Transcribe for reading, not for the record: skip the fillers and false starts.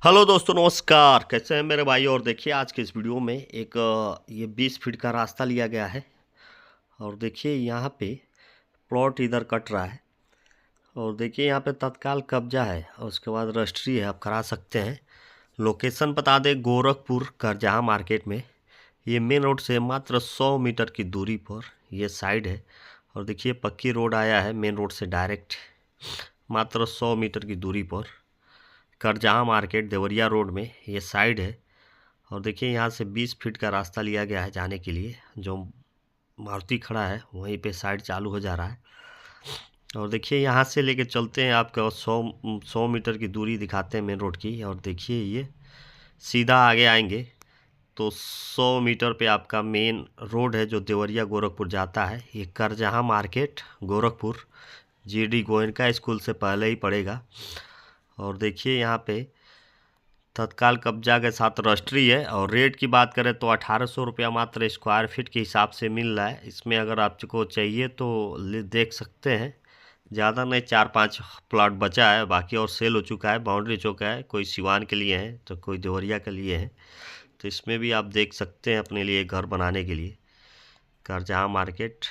Hello दोस्तों, नमस्कार। कैसे हैं मेरे भाई? और देखिए आज के इस वीडियो में एक ये 20 फीट का रास्ता लिया गया है। और देखिए यहाँ पे प्लॉट इधर कट रहा है। और देखिए यहाँ पे तत्काल कब्जा है और उसके बाद रजिस्ट्री है, आप करा सकते हैं। लोकेशन बता दें, गोरखपुर करजहा मार्केट में। ये मेन रोड से मात्र 100 मीटर की दूरी पर ये साइड है। और देखिए पक्की रोड आया है मेन रोड से डायरेक्ट, मात्र 100 मीटर की दूरी पर करजहा मार्केट देवरिया रोड में ये साइड है। और देखिए यहाँ से 20 फीट का रास्ता लिया गया है जाने के लिए। जो मारुति खड़ा है वहीं पे साइड चालू हो जा रहा है। और देखिए यहाँ से लेके चलते हैं आपको 100 मीटर की दूरी दिखाते हैं मेन रोड की। और देखिए ये सीधा आगे आएंगे तो 100 मीटर पे आपका मेन रोड है जो देवरिया गोरखपुर जाता है। ये Karjaha market Gorakhpur GD Goenka school से पहले ही पड़ेगा। और देखिए यहाँ पे तत्काल कब्जा के साथ रजिस्ट्री है। और रेट की बात करें तो 1800 रुपया मात्र स्क्वायर फीट के हिसाब से मिल रहा है। इसमें अगर आपको चाहिए तो देख सकते हैं। ज़्यादा नहीं, 4-5 प्लॉट बचा है, बाकी और सेल हो चुका है, बाउंड्री चौका है। कोई सिवान के लिए है तो कोई देवरिया के लिए है। तो इसमें भी आप देख सकते हैं अपने लिए घर बनाने के लिए। करजहा मार्केट